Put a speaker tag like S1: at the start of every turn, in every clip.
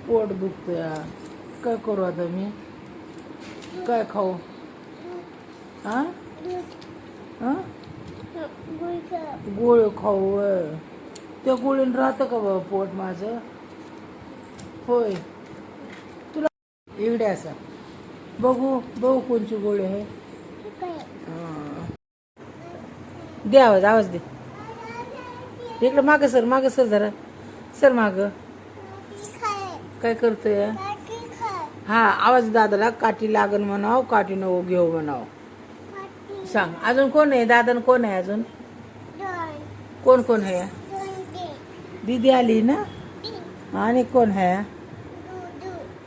S1: पोट दुखतंय. काय करू आता मी? काय खाऊ? हा हा गोळी खाऊ होय. त्या गोळीनं राहतं का बाबा पोट माझं? होय. तुला इकडे असा बघू बघू कोणची गोळी आहे. दे आवाज आवाज दे. इकडं मागं सर जरा सर मागं. काय करतोय? हा आवाज दादाला काठी लागन म्हणाव, काठी नको घेऊ म्हणाव. सांग अजून कोण आहे? दादान कोण आहे अजून? कोण कोण आहे? दीदी आली ना. आणि कोण आहे?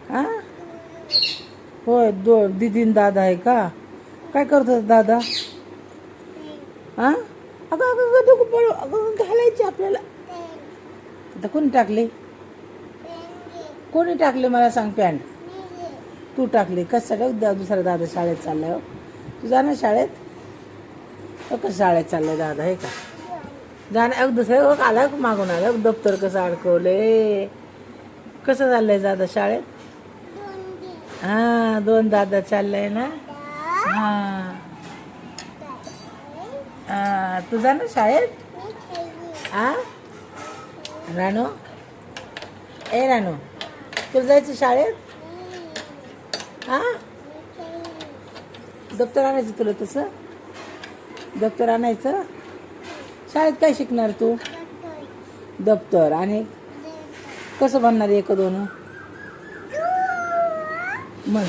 S1: हा होय दीदीन दादा आहे का? काय करतो दादा? हा अगं अगं नको पडू. अगं घालायची आपल्याला. आता कोणी टाकले? कोणी टाकले मला सांग? पॅन्ट तू टाकली कशाला? दुसरा दादा शाळेत चाललाय. तू जाणार शाळेत? कसं शाळेत चाललंय दादा हे का? जाणार दुसरं आला मागून आलं दप्तर कसं अडकवले. कसं चाललंय दादा शाळेत? हा 2 दादा चाललंय ना. हा तू जाणार शाळेत? हा रानू ए रानू तुला जायचं शाळेत? हा दप्तर आणायचं तुला? तसं दप्तर आणायचं. शाळेत काय शिकणार तू? दप्तर. आणि कसं बनणार? 1 2 म्हण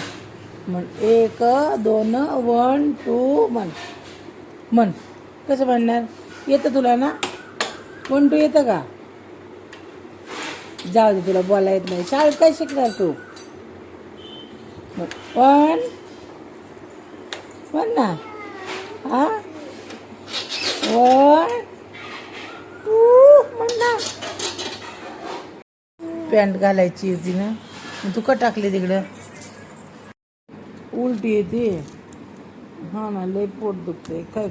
S1: म्हण 1 2 1 2 म्हण कसं बनणार? येतं तुला ना? 1 2 येतं का? जाऊ दे तुला बोला येत नाही. शाळेत काय शिकणार तू? 1 1 ना. हा 1 2 म्हण ना. पॅन्ट घालायची होती ना. मग तू का टाकली तिकडं? उलटी येते. हा ना लय पोट दुखते. काय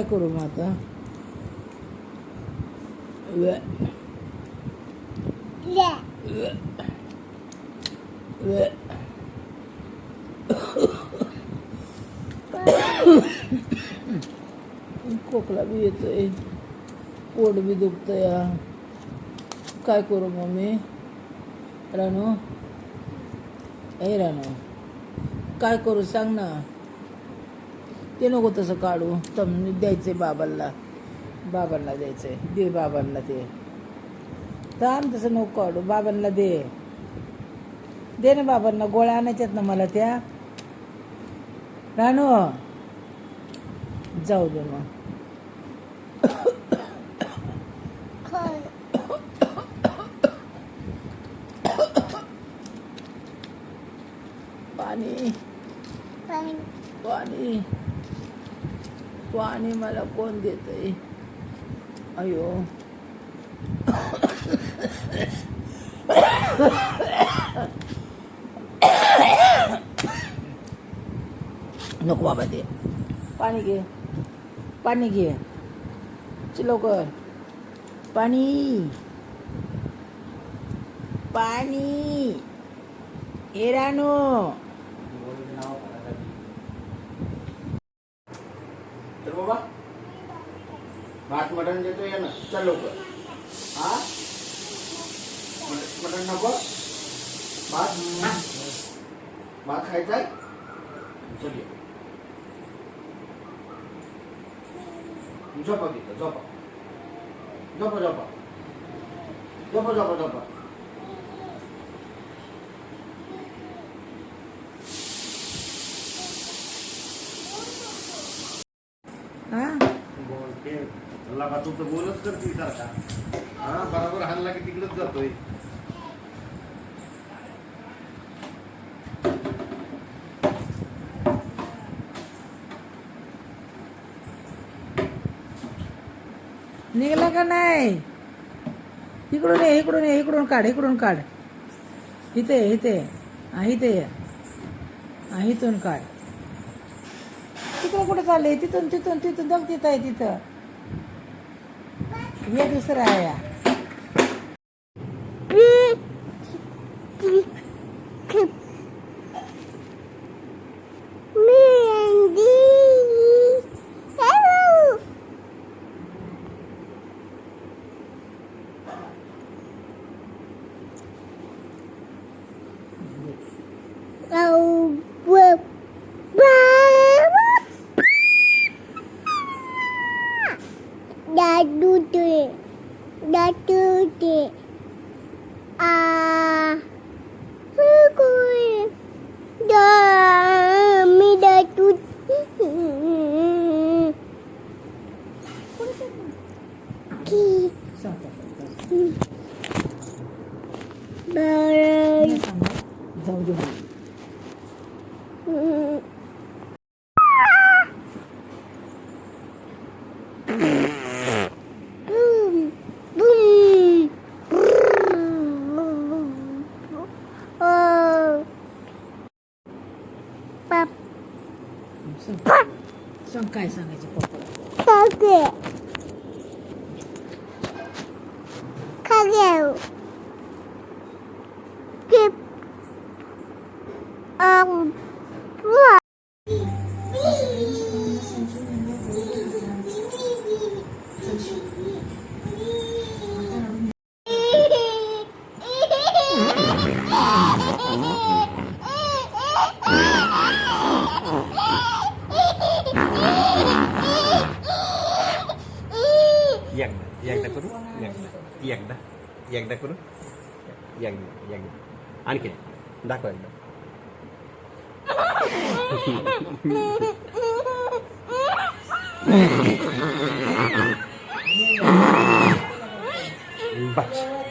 S1: करू मग आता? खोकला बी येतोय. पोट बी दुखतंय. काय करू मम्मी? रानू ए रानू काय करू सांग ना. ते नको तसं काढू. तमनी द्यायचंय बाबांना द्यायचंय. दे बाबांना ते. थांब तसं नको काढू. बाबांना दे ना बाबांना. गोळ्या आणायच्यात ना मला त्या. रानू जाऊ दे मग. पाणी पाणी पाणी मला कोण देतंय? अयो नको बाबा दे. पाणी घे लवकर. पाणी ए रानू.
S2: तर बाबा भात मटण देतो या ना. चल लवकर. हा मटण नको? भात खायचा आहे? चल ये. झोपा तिथं. झोपा.
S1: हा
S2: तू तर बोलच करतोय सारखा. हा बरोबर हल्ला की तिकडेच जातोय.
S1: निघला का नाही? इकडून काढ. इथे हा इथून काढ. तिकडे कुठे चालले? तिथून बघ. तिथं आहे. तिथं हे दुसरं आहे. नाही सांगणार. जाऊ दे. सांग काय सांगायचं पप्पा.
S3: एकदा करू एकदा करू एकदा आणखी दाखव एकदा बस